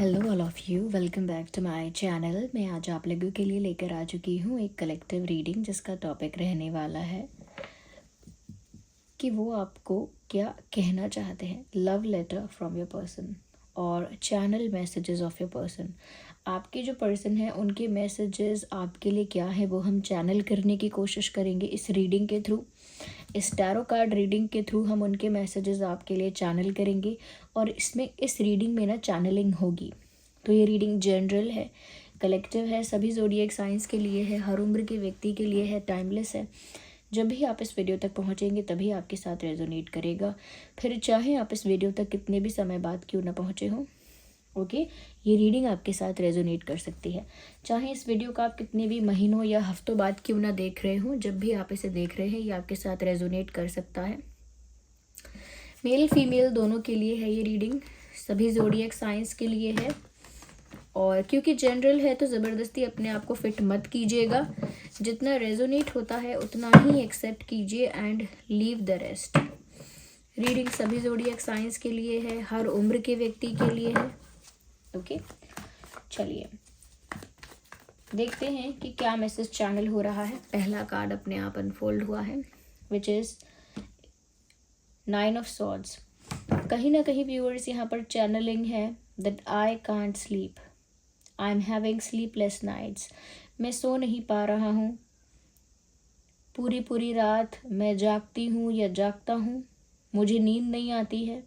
Hello all of you, welcome back to my channel. मैं आज आप लोगों के लिए लेकर आ चुकी हूँ एक कलेक्टिव रीडिंग जिसका टॉपिक रहने वाला है कि वो आपको क्या कहना चाहते हैं। Love letter from your person और channel messages of your person. आपके जो पर्सन है उनके मैसेजेस आपके लिए क्या है वो हम चैनल करने की कोशिश करेंगे इस रीडिंग के थ्रू। इस टैरो कार्ड रीडिंग के थ्रू हम उनके मैसेजेस आपके लिए चैनल करेंगे और इस रीडिंग में ना चैनलिंग होगी। तो ये रीडिंग जनरल है, कलेक्टिव है, सभी ज़ोडिएक साइंस के लिए है, हर उम्र के व्यक्ति के लिए है, टाइमलेस है। जब भी आप इस वीडियो तक पहुंचेंगे तभी आपके साथ रेजोनेट करेगा, फिर चाहे आप इस वीडियो तक कितने भी समय बाद क्यों ना पहुंचे हों। ओके, ये रीडिंग आपके साथ रेजोनेट कर सकती है, चाहे इस वीडियो का आप कितने भी महीनों या हफ्तों बाद क्यों ना देख रहे हो। जब भी आप इसे देख रहे हैं ये आपके साथ रेजोनेट कर सकता है। मेल फीमेल दोनों के लिए है ये रीडिंग, सभी ज़ोडिएक साइंस के लिए है। और क्योंकि जनरल है तो ज़बरदस्ती अपने आप को फिट मत कीजिएगा, जितना रेजोनेट होता है उतना ही एक्सेप्ट कीजिए and leave the rest. Reading सभी ज़ोडिएक साइंस के लिए है, हर उम्र के व्यक्ति के लिए है। ओके, चलिए देखते हैं कि क्या मैसेज चैनल हो रहा है। पहला कार्ड अपने आप अनफोल्ड हुआ है विच इज़ 9 ऑफ सॉर्ड्स। कहीं ना कहीं व्यूअर्स यहाँ पर चैनलिंग है that I can't sleep, I am having sleepless nights. मैं सो नहीं पा रहा हूँ, पूरी पूरी रात मैं जागती हूँ या जागता हूँ, मुझे नींद नहीं आती है,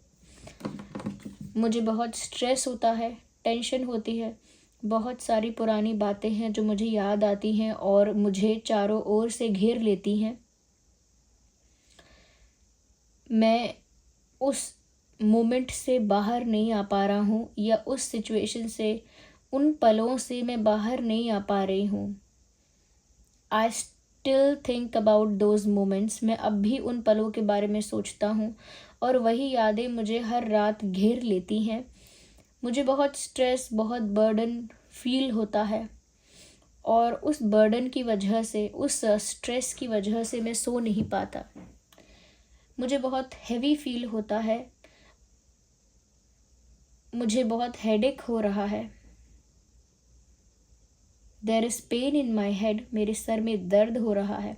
मुझे बहुत स्ट्रेस होता है, टेंशन होती है, बहुत सारी पुरानी बातें हैं जो मुझे याद आती हैं और मुझे चारों ओर से घेर लेती हैं। मैं उस मोमेंट से बाहर नहीं आ पा रहा हूँ या उस सिचुएशन से, उन पलों से मैं बाहर नहीं आ पा रही हूँ। I still think about those moments. मैं अब भी उन पलों के बारे में सोचता हूँ और वही यादें मुझे हर रात घेर लेती हैं। मुझे बहुत स्ट्रेस, बहुत बर्डन फील होता है और उस बर्डन की वजह से, उस स्ट्रेस की वजह से मैं सो नहीं पाता। मुझे बहुत हैवी फील होता है, मुझे बहुत हेडेक हो रहा है। There is pain in my head, मेरे सर में दर्द हो रहा है।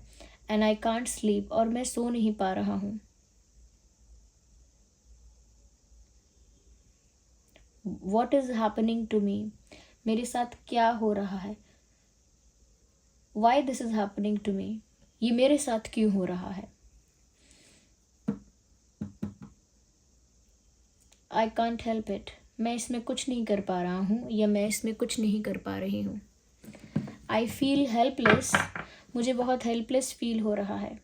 एंड आई कांट स्लीप, और मैं सो नहीं पा रहा हूँ। What is happening to me, मेरे साथ क्या हो रहा है। Why this is happening to me, ये मेरे साथ क्यों हो रहा है। आई कांट हेल्प इट, मैं इसमें कुछ नहीं कर पा रहा हूँ या मैं इसमें कुछ नहीं कर पा रही हूँ। आई फील हेल्पलेस, मुझे बहुत हेल्पलेस फील हो रहा है।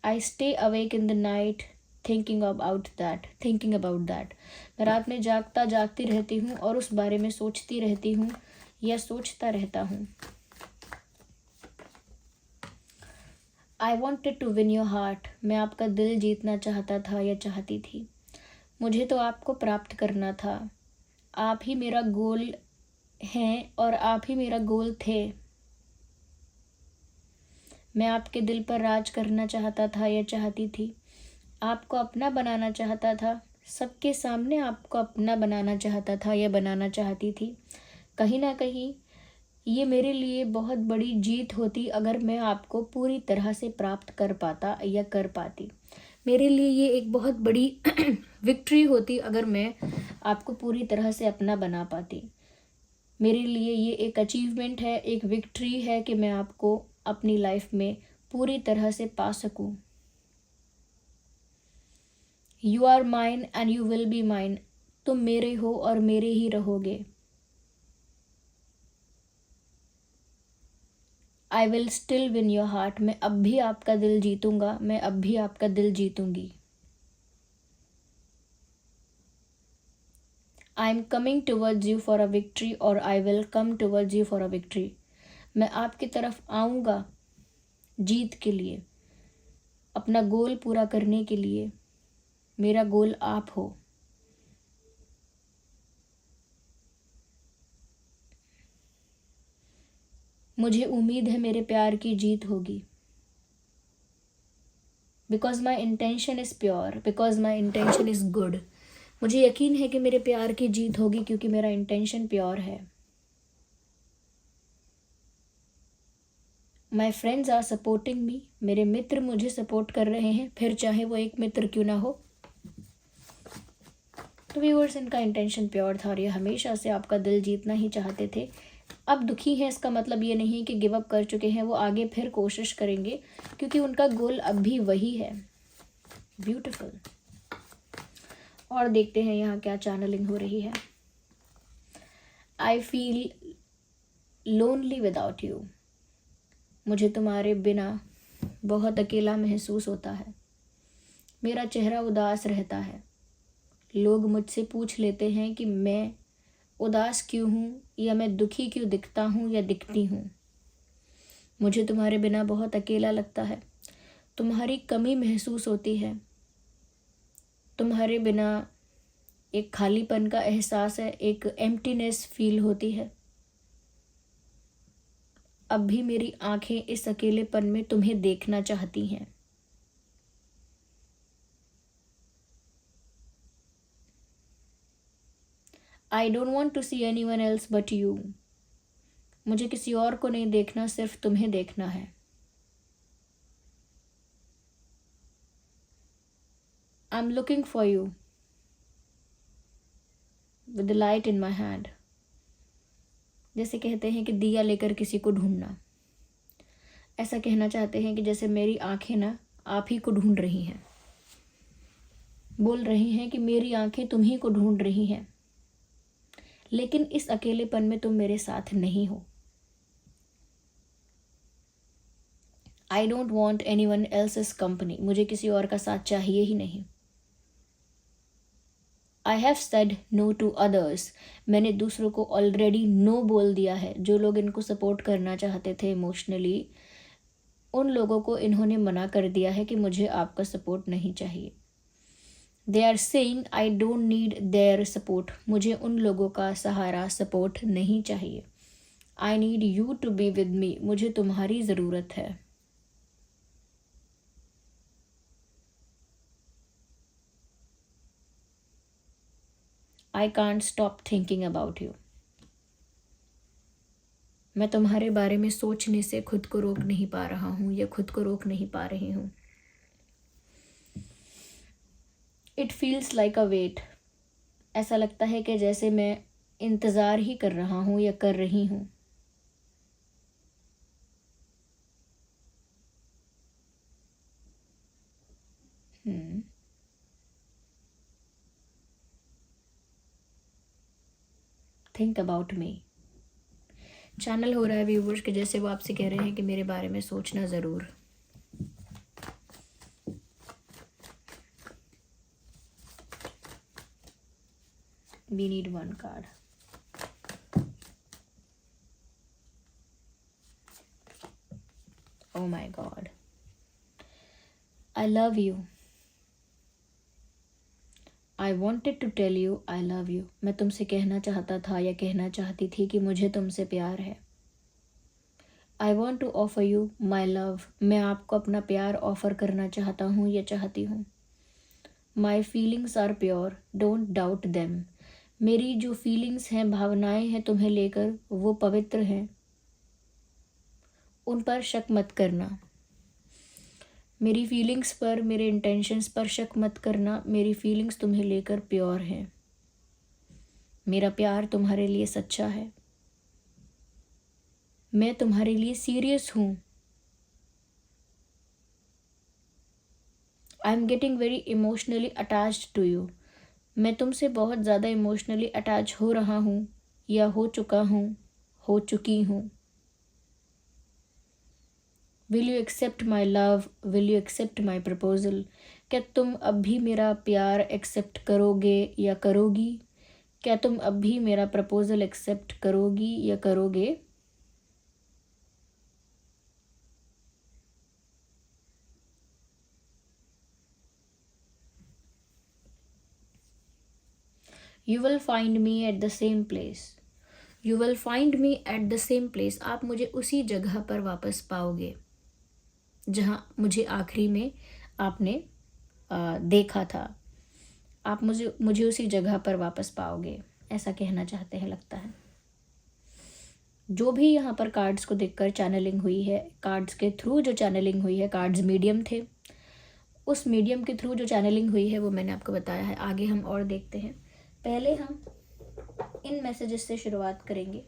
I stay awake in the night thinking about that. मैं रात में जागता जागती रहती हूँ और उस बारे में सोचती रहती हूँ या सोचता रहता हूँ। I wanted to win your heart, मैं आपका दिल जीतना चाहता था या चाहती थी। मुझे तो आपको प्राप्त करना था, आप ही मेरा गोल हैं और आप ही मेरा गोल थे। मैं आपके दिल पर राज करना चाहता था या चाहती थी, आपको अपना बनाना चाहता था, सबके सामने आपको अपना बनाना चाहता था या बनाना चाहती थी। कहीं ना कहीं ये मेरे लिए बहुत बड़ी जीत होती अगर मैं आपको पूरी तरह से प्राप्त कर पाता या कर पाती। मेरे लिए ये एक बहुत बड़ी विक्ट्री होती अगर मैं आपको पूरी तरह से अपना बना पाती। मेरे लिए ये एक अचीवमेंट है, एक विक्ट्री है कि मैं आपको अपनी लाइफ में पूरी तरह से पा सकूं। You are mine and you will be mine, तुम मेरे हो और मेरे ही रहोगे। I will still win your heart, मैं अब भी आपका दिल जीतूंगा, मैं अब भी आपका दिल जीतूंगी। I am coming towards you for a victory और I will come towards you for a victory. मैं आपकी तरफ आऊँगा जीत के लिए, अपना गोल पूरा करने के लिए। मेरा गोल आप हो। मुझे उम्मीद है मेरे प्यार की जीत होगी। Because my intention is pure, because my intention is good. मुझे यकीन है कि मेरे प्यार की जीत होगी क्योंकि मेरा इंटेंशन प्योर है। My friends are supporting me, मेरे मित्र मुझे सपोर्ट कर रहे हैं, फिर चाहे वो एक मित्र क्यों ना हो। तो व्यूअर्स, इनका इंटेंशन प्योर था और ये हमेशा से आपका दिल जीतना ही चाहते थे। अब दुखी हैं, इसका मतलब ये नहीं कि गिव अप कर चुके हैं, वो आगे फिर कोशिश करेंगे क्योंकि उनका गोल अब भी वही है। ब्यूटिफुल। और देखते हैं यहाँ क्या चैनलिंग हो रही है। I feel lonely without you, मुझे तुम्हारे बिना बहुत अकेला महसूस होता है। मेरा चेहरा उदास रहता है। लोग मुझसे पूछ लेते हैं कि मैं उदास क्यों हूँ या मैं दुखी क्यों दिखता हूँ या दिखती हूँ। मुझे तुम्हारे बिना बहुत अकेला लगता है। तुम्हारी कमी महसूस होती है। तुम्हारे बिना एक खालीपन का एहसास है, एक एम्प्टीनेस फील होती है। अब भी मेरी आंखें इस अकेलेपन में तुम्हें देखना चाहती हैं। I don't want to see anyone else but you, मुझे किसी और को नहीं देखना, सिर्फ तुम्हें देखना है। आई am looking for you with the light in my hand. जैसे कहते हैं कि दिया लेकर किसी को ढूंढना, ऐसा कहना चाहते हैं कि जैसे मेरी आंखें ना आप ही को ढूंढ रही हैं, बोल रही हैं कि मेरी आंखें तुम्ही को ढूंढ रही हैं, लेकिन इस अकेलेपन में तुम मेरे साथ नहीं हो। I don't want any one else's company, मुझे किसी और का साथ चाहिए ही नहीं। I have said no to others, मैंने दूसरों को ऑलरेडी नो बोल दिया है। जो लोग इनको सपोर्ट करना चाहते थे इमोशनली, उन लोगों को इन्होंने मना कर दिया है कि मुझे आपका सपोर्ट नहीं चाहिए। They are saying I don't need their support, मुझे उन लोगों का सहारा सपोर्ट नहीं चाहिए। I need you to be with me, मुझे तुम्हारी ज़रूरत है। I can't stop thinking about you, मैं तुम्हारे बारे में सोचने से खुद को रोक नहीं पा रहा हूँ या खुद को रोक नहीं पा रही हूँ। It feels like a weight, ऐसा लगता है कि जैसे मैं इंतज़ार ही कर रहा हूँ या कर रही हूँ। Think about me. चैनल हो रहा है व्यूवर्स के जैसे वो आपसे कह रहे हैं कि मेरे बारे में सोचना ज़रूर। We need one card. Oh my God. I love you. I wanted to tell you I love you. मैं तुमसे कहना चाहता था या कहना चाहती थी कि मुझे तुमसे प्यार है। I want to offer you my love. मैं आपको अपना प्यार ऑफ़र करना चाहता हूँ या चाहती हूँ। My feelings are pure. Don't doubt them. मेरी जो फीलिंग्स हैं, भावनाएं हैं तुम्हें लेकर, वो पवित्र हैं, उन पर शक मत करना। मेरी फीलिंग्स पर, मेरे इंटेंशंस पर शक मत करना। मेरी फीलिंग्स तुम्हें लेकर प्योर हैं। मेरा प्यार तुम्हारे लिए सच्चा है। मैं तुम्हारे लिए सीरियस हूँ। I am getting very emotionally attached to you, मैं तुमसे बहुत ज़्यादा इमोशनली अटैच हो रहा हूँ या हो चुका हूँ, हो चुकी हूँ। Will you accept my love, will you accept my proposal, क्या तुम अब भी मेरा प्यार एक्सेप्ट करोगे या करोगी? क्या तुम अब भी मेरा प्रपोजल एक्सेप्ट करोगी या करोगे? You will find me at the same place. You will find me at the same place, आप मुझे उसी जगह पर वापस पाओगे जहाँ मुझे आखिरी में आपने देखा था। आप मुझे उसी जगह पर वापस पाओगे, ऐसा कहना चाहते हैं लगता है। जो भी यहाँ पर कार्ड्स को देखकर चैनलिंग हुई है, कार्ड्स के थ्रू जो चैनलिंग हुई है, कार्ड्स मीडियम थे, उस मीडियम के थ्रू जो चैनलिंग हुई है वो मैंने आपको बताया है। आगे हम और देखते हैं। पहले हम इन मैसेजेस से शुरुआत करेंगे।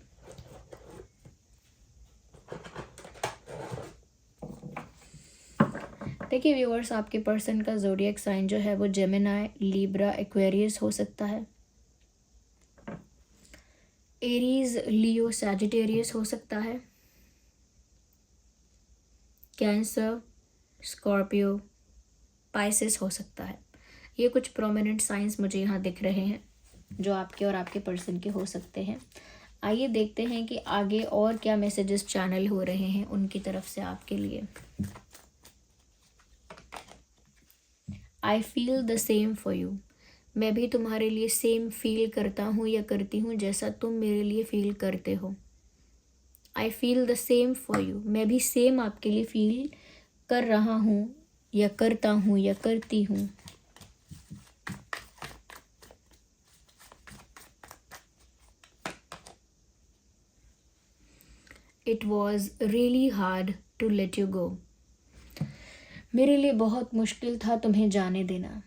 देखिए व्यूअर्स, आपके पर्सन का ज़ोडिएक साइन जो है वो जेमिनी, लिब्रा, एक्वेरियस हो सकता है। एरीज, लियो, सैजिटेरियस हो सकता है। कैंसर, स्कॉर्पियो, पाइसेस हो सकता है। ये कुछ प्रोमिनेंट साइंस मुझे यहाँ दिख रहे हैं जो आपके और आपके पर्सन के हो सकते हैं। आइए देखते हैं कि आगे और क्या मैसेजेस चैनल हो रहे हैं उनकी तरफ से आपके लिए। I feel the same for you, मैं भी तुम्हारे लिए सेम फील करता हूँ या करती हूँ जैसा तुम मेरे लिए फील करते हो। I feel the same for you, मैं भी सेम आपके लिए फील कर रहा हूँ या करता हूँ या करती हूँ। It was really hard to let you go, मेरे लिए बहुत मुश्किल था तुम्हें जाने देना।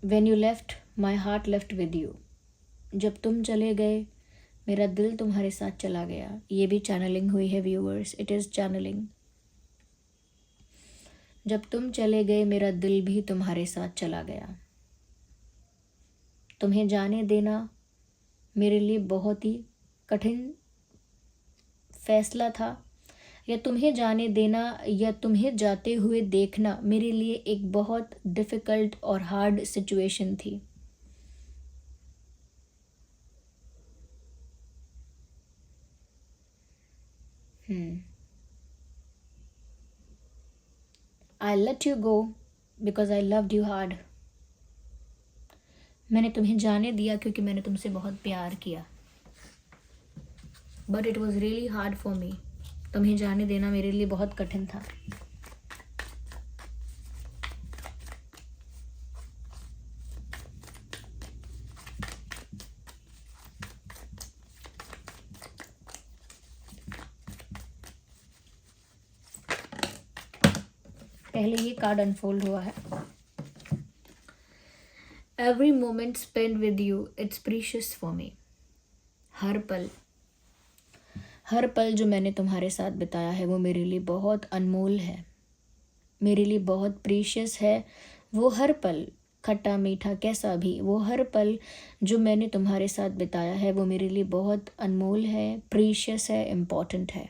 When you left, my heart left with you, जब तुम चले गए मेरा दिल तुम्हारे साथ चला गया। ये भी चैनलिंग हुई है व्यूअर्स, इट इज़ चैनलिंग। जब तुम चले गए मेरा दिल भी तुम्हारे साथ चला गया। तुम्हें जाने देना मेरे लिए बहुत ही कठिन फैसला था, या तुम्हें जाने देना या तुम्हें जाते हुए देखना मेरे लिए एक बहुत डिफ़िकल्ट और हार्ड सिचुएशन थी। I let you go because I loved you hard, मैंने तुम्हें जाने दिया क्योंकि मैंने तुमसे बहुत प्यार किया। But it was really hard for me, तुम्हें जाने देना मेरे लिए बहुत कठिन था। पहले ये कार्ड अनफोल्ड हुआ है। Every moment spend with you it's precious for me, हर पल जो मैंने तुम्हारे साथ बिताया है वो मेरे लिए बहुत अनमोल है, मेरे लिए बहुत प्रीशियस है। वो हर पल, खट्टा मीठा कैसा भी, वो हर पल जो मैंने तुम्हारे साथ बिताया है वो मेरे लिए बहुत अनमोल है, प्रीशियस है, इम्पॉर्टेंट है।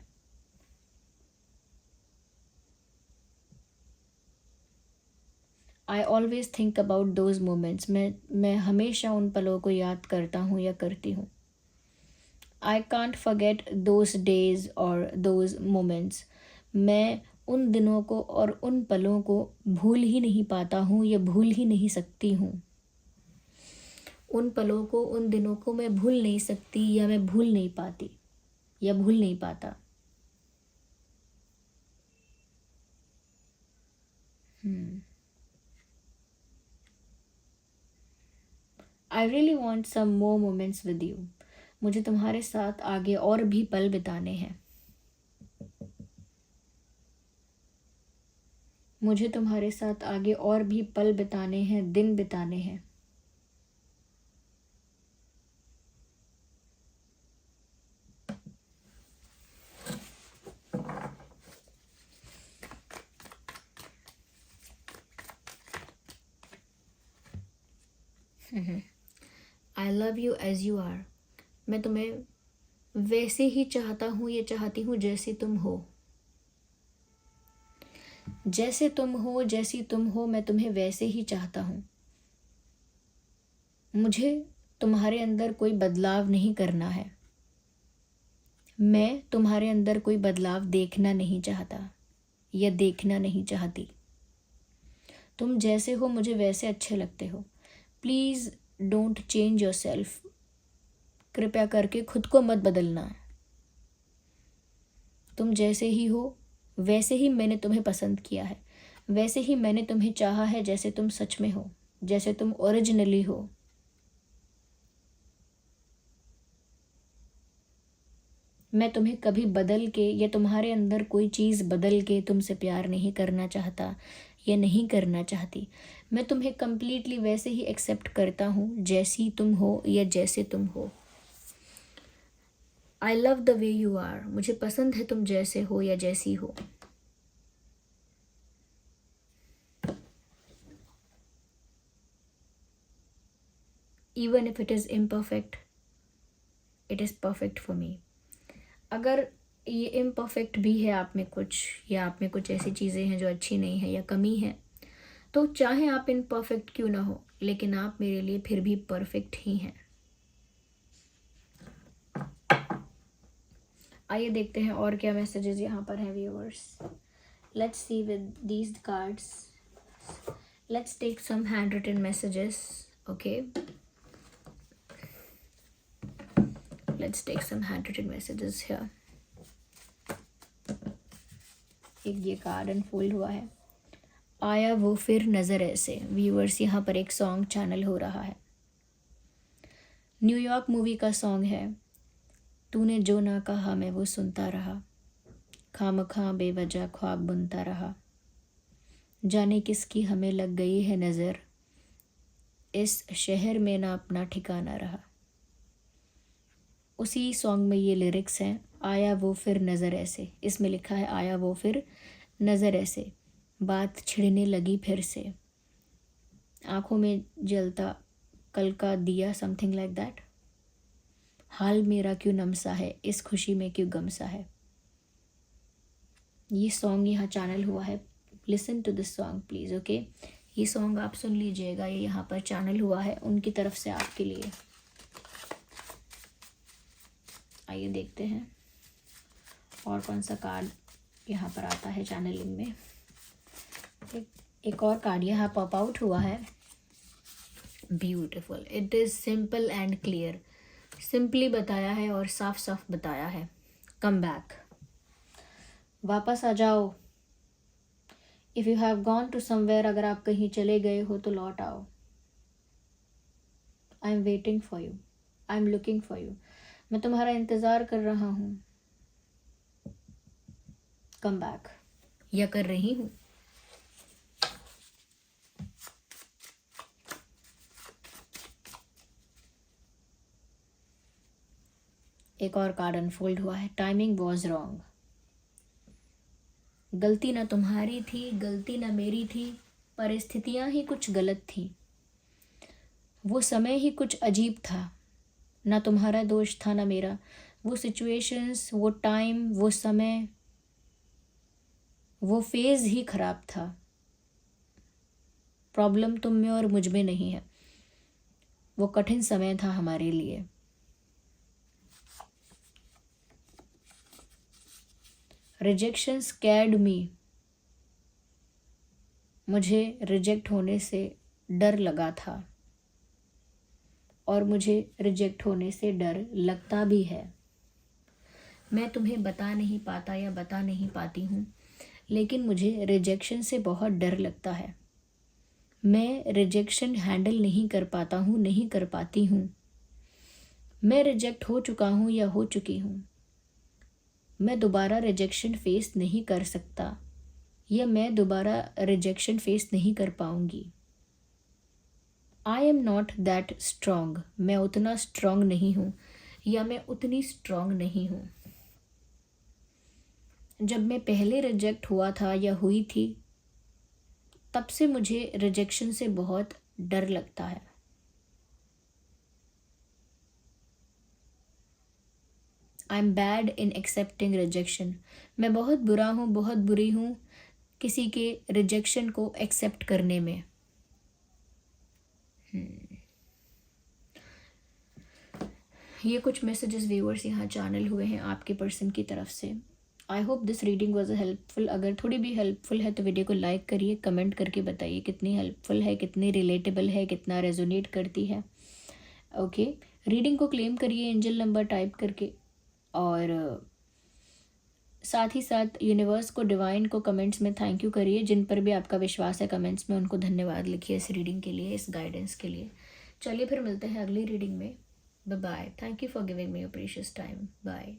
I always think about those moments, मैं हमेशा उन पलों को याद करता हूँ या करती हूँ। I can't forget those days और दोज मोमेंट्स, मैं उन दिनों को और उन पलों को भूल ही नहीं पाता हूँ या भूल ही नहीं सकती हूँ। उन पलों को, उन दिनों को मैं भूल नहीं सकती या मैं भूल नहीं पाती या भूल नहीं पाता। I really want some more moments with you, मुझे तुम्हारे साथ आगे और भी पल बिताने हैं। मुझे तुम्हारे साथ आगे और भी पल बिताने हैं, दिन बिताने हैं। I love you as you are, मैं तुम्हें वैसे ही चाहता हूँ या चाहती हूँ जैसे तुम हो। जैसे तुम हो, जैसी तुम हो, मैं तुम्हें वैसे ही चाहता हूँ। मुझे तुम्हारे अंदर कोई बदलाव नहीं करना है, मैं तुम्हारे अंदर कोई बदलाव देखना नहीं चाहता या देखना नहीं चाहती। तुम जैसे हो मुझे वैसे अच्छे लगते हो। Please don't change your self, कृपया करके खुद को मत बदलना। तुम जैसे ही हो वैसे ही मैंने तुम्हें पसंद किया है, वैसे ही मैंने तुम्हें चाहा है, जैसे तुम सच में हो, जैसे तुम ओरिजिनली हो। मैं तुम्हें कभी बदल के या तुम्हारे अंदर कोई चीज़ बदल के तुमसे प्यार नहीं करना चाहता या नहीं करना चाहती। मैं तुम्हें कंप्लीटली वैसे ही एक्सेप्ट करता हूँ जैसी तुम हो या जैसे तुम हो। I love the way you are. मुझे पसंद है तुम जैसे हो या जैसी हो। Even if it is imperfect, it is perfect for me. अगर ये इम्परफेक्ट भी है आप में कुछ, या आप में कुछ ऐसी चीज़ें हैं जो अच्छी नहीं है या कमी है, तो चाहे आप इम्परफेक्ट क्यों ना हो, लेकिन आप मेरे लिए फिर भी परफेक्ट ही हैं। आइए देखते हैं और क्या मैसेजेस यहाँ पर हैं viewers. Let's see with these cards. Let's take some hand written messages. Okay, let's take some hand written messages here. एक ये कार्ड अनफोल्ड हुआ है, आया वो फिर नज़र ऐसे। व्यूअर्स यहाँ पर एक सॉन्ग चैनल हो रहा है, न्यूयॉर्क मूवी का सॉन्ग है। तूने जो ना कहा मैं वो सुनता रहा, खामखा बेवजह ख्वाब बुनता रहा, जाने किसकी हमें लग गई है नज़र, इस शहर में ना अपना ठिकाना रहा। उसी सॉन्ग में ये लिरिक्स हैं, आया वो फिर नज़र ऐसे। इसमें लिखा है आया वो फिर नज़र ऐसे, बात छिड़ने लगी फिर से, आँखों में जलता कल का दिया, समथिंग लाइक दैट। हाल मेरा क्यों नमसा है, इस खुशी में क्यों गमसा है। ये सॉन्ग यहाँ चैनल हुआ है, listen to this song please. Okay, ये सॉन्ग आप सुन लीजिएगा, ये यहाँ पर चैनल हुआ है उनकी तरफ से आपके लिए। आइए देखते हैं और कौन सा कार्ड यहाँ पर आता है चैनलिंग में। एक और कार्ड यहाँ पॉप आउट हुआ है, beautiful. It is simple and clear. Simply बताया है और साफ साफ बताया है, कम बैक, वापस आ जाओ। If you have gone to somewhere, अगर आप कहीं चले गए हो तो लौट आओ। I am waiting for you, I am looking for you. मैं तुम्हारा इंतज़ार कर रहा हूँ, कम बैक, या कर रही हूँ। एक और कार्ड अनफोल्ड हुआ है, टाइमिंग वॉज रॉन्ग। गलती ना तुम्हारी थी, गलती ना मेरी थी, परिस्थितियाँ ही कुछ गलत थी, वो समय ही कुछ अजीब था, ना तुम्हारा दोष था ना मेरा। वो सिचुएशंस, वो टाइम, वो समय, वो फेज़ ही ख़राब था। प्रॉब्लम तुम में और मुझ में नहीं है, वो कठिन समय था हमारे लिए। रिजेक्शन स्कैर्ड मी, मुझे रिजेक्ट होने से डर लगा था और मुझे रिजेक्ट होने से डर लगता भी है। मैं तुम्हें बता नहीं पाता या बता नहीं पाती हूँ, लेकिन मुझे रिजेक्शन से बहुत डर लगता है। मैं रिजेक्शन हैंडल नहीं कर पाता हूँ, नहीं कर पाती हूँ। मैं रिजेक्ट हो चुका हूँ या हो चुकी हूँ। मैं दोबारा रिजेक्शन फेस नहीं कर सकता, या मैं दोबारा रिजेक्शन फेस नहीं कर पाऊँगी। I am not that strong, मैं उतना स्ट्रॉन्ग नहीं हूँ या मैं उतनी स्ट्रॉन्ग नहीं हूँ। जब मैं पहले रिजेक्ट हुआ था या हुई थी, तब से मुझे रिजेक्शन से बहुत डर लगता है। I am bad in accepting rejection, मैं बहुत बुरा हूँ, बहुत बुरी हूँ किसी के रिजेक्शन को एक्सेप्ट करने में। ये कुछ मैसेजेस व्यूअर्स यहाँ चैनल हुए हैं आपके पर्सन की तरफ से। I hope this reading was helpful. अगर थोड़ी भी हेल्पफुल है तो वीडियो को लाइक करिए, कमेंट करके बताइए कितनी हेल्पफुल है, कितनी रिलेटेबल है, कितना रेजोनेट करती है। ओके, रीडिंग को क्लेम करिए एंजल नंबर टाइप करके, और साथ ही साथ यूनिवर्स को, डिवाइन को कमेंट्स में थैंक यू करिए। जिन पर भी आपका विश्वास है कमेंट्स में, उनको धन्यवाद लिखिए इस रीडिंग के लिए, इस गाइडेंस के लिए। चलिए फिर मिलते हैं अगली रीडिंग में। Bye bye. Thank you for giving me your precious time. Bye.